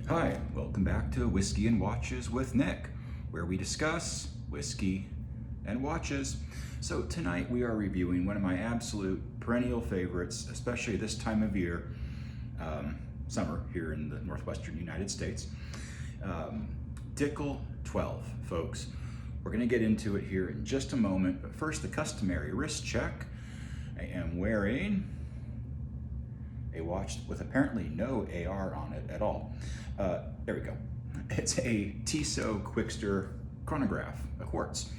Hi, welcome back to Whiskey and Watches with Nick, where we discuss whiskey and watches. So tonight we are reviewing one of my absolute perennial favorites, especially this time of year, summer here in the northwestern United States. Dickel 12, folks. We're going to get into it here in just a moment, but first the customary wrist check. I am wearing a watch with apparently no AR on it at all. There we go. It's a Tissot Quickster chronograph, a quartz.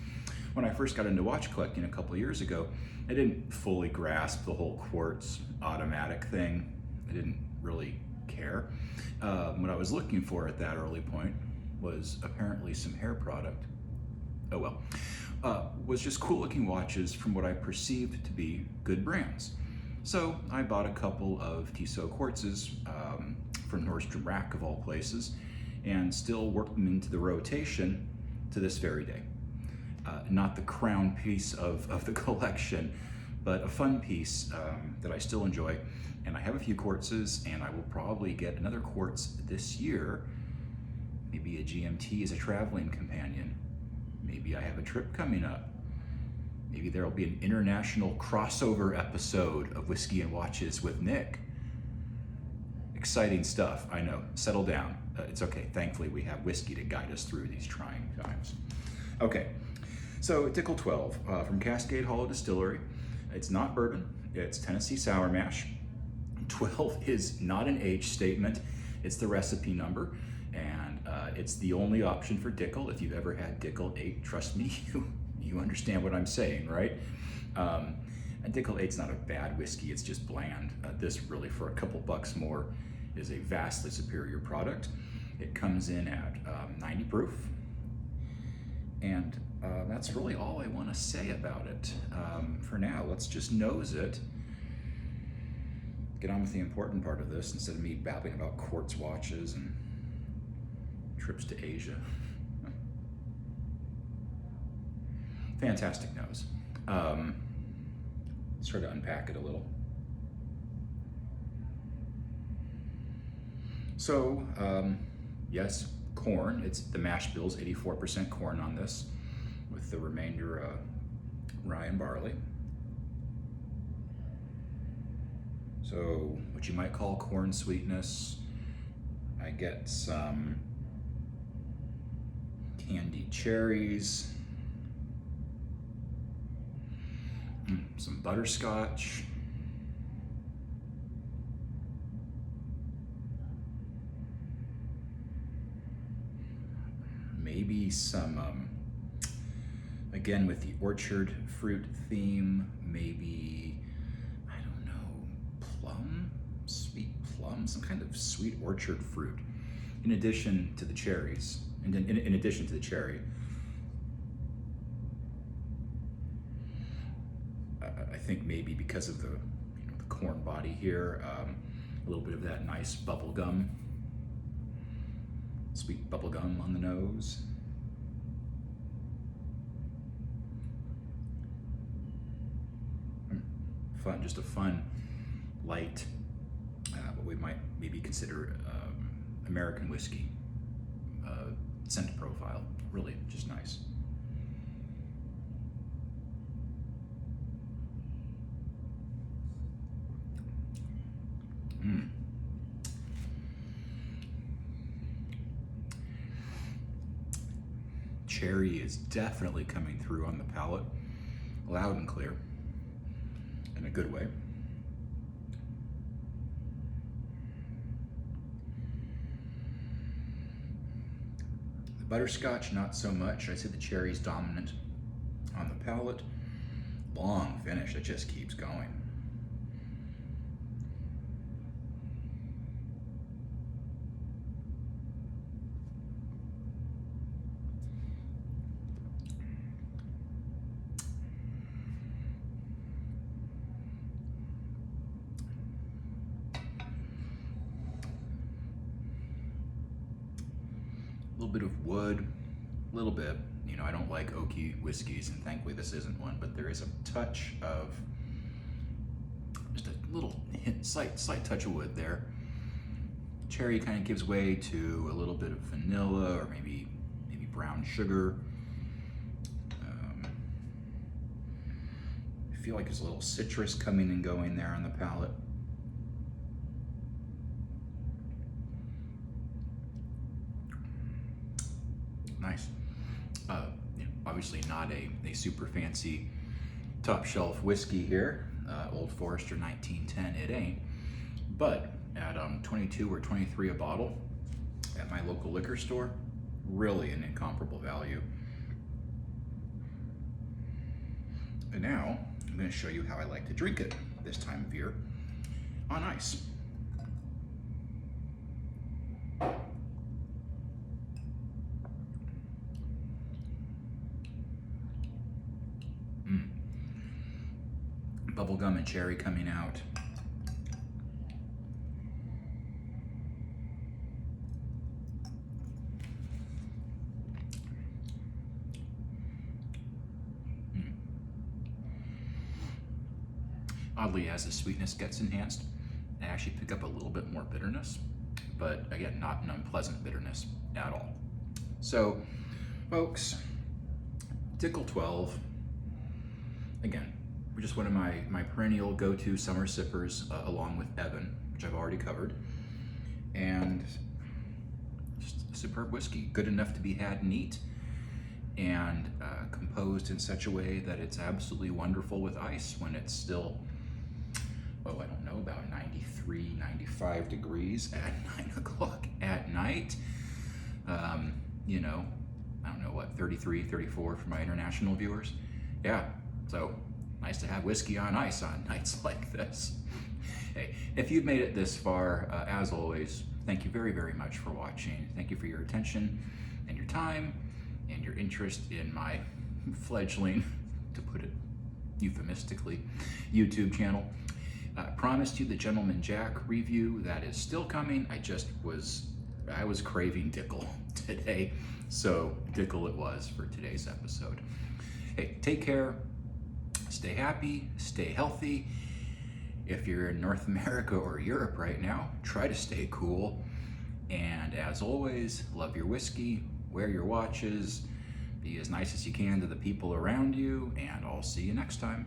When I first got into watch collecting a couple of years ago, I didn't fully grasp the whole quartz automatic thing. I didn't really care. What I was looking for at that early point was apparently some hair product. Oh well. Was just cool looking watches from what I perceived to be good brands. So I bought a couple of Tissot quartzes from Nordstrom Rack of all places, and still work them into the rotation to this very day. Not the crown piece of the collection, but a fun piece that I still enjoy. And I have a few quartzes, and I will probably get another quartz this year. Maybe a GMT as a traveling companion. Maybe I have a trip coming up. Maybe there'll be an international crossover episode of Whiskey and Watches with Nick. Exciting stuff, I know. Settle down. It's okay. Thankfully, we have whiskey to guide us through these trying times. Okay, so Dickel 12 from Cascade Hollow Distillery. It's not bourbon. It's Tennessee Sour Mash. 12 is not an age statement. It's the recipe number, and it's the only option for Dickel. If you've ever had Dickel 8, trust me, you understand what I'm saying, right? And Dickel 8's not a bad whiskey, it's just bland. This really, for a couple bucks more, is a vastly superior product. It comes in at 90 proof, and that's really all I want to say about it. For now, let's just nose it. Get on with the important part of this instead of me babbling about quartz watches and trips to Asia. Fantastic nose. Let's try to unpack it a little. So, yes, corn. It's the mash bill's 84% corn on this, with the remainder rye and barley. So, what you might call corn sweetness. I get some candied cherries, some butterscotch, maybe some, again with the orchard fruit theme, maybe, I don't know, plum, sweet plum, some kind of sweet orchard fruit, in addition to the cherries, and in addition to the cherry. I think maybe because of the corn body here, a little bit of that nice bubble gum, sweet bubble gum on the nose. Fun, just a fun, light, what we might maybe consider American whiskey scent profile. Really, just nice. Cherry is definitely coming through on the palate, loud and clear, in a good way. The butterscotch, not so much. I said the cherry's dominant on the palate. Long finish, it just keeps going. A little bit of wood, a little bit. You know, I don't like oaky whiskeys, and thankfully this isn't one, but there is a touch of, just a little hint, slight touch of wood there. Cherry kind of gives way to a little bit of vanilla or maybe brown sugar. I feel like there's a little citrus coming and going there on the palate. Nice. Obviously not a super fancy top shelf whiskey here. Old Forester 1910, it ain't. But at 22 or 23 a bottle at my local liquor store, really an incomparable value. And now I'm going to show you how I like to drink it this time of year on ice. Bubblegum and cherry coming out. Oddly, as the sweetness gets enhanced, I actually pick up a little bit more bitterness, but again, not an unpleasant bitterness at all. So, folks, Dickel 12, again, we're just one of my perennial go-to summer sippers, along with Evan, which I've already covered, and just a superb whiskey, good enough to be had neat, and composed in such a way that it's absolutely wonderful with ice when it's still, oh, I don't know, about 93, 95 degrees at 9 o'clock at night. You know, I don't know what, 33, 34 for my international viewers. Yeah, so nice to have whiskey on ice on nights like this. Hey, if you've made it this far, as always, thank you very, very much for watching. Thank you for your attention and your time and your interest in my fledgling, to put it euphemistically, YouTube channel. Promised you the Gentleman Jack review. That is still coming. I was craving Dickel today, so Dickel it was for today's episode. Hey, take care, stay happy, stay healthy. If you're in North America or Europe right now, try to stay cool. And as always, love your whiskey, wear your watches, be as nice as you can to the people around you, and I'll see you next time.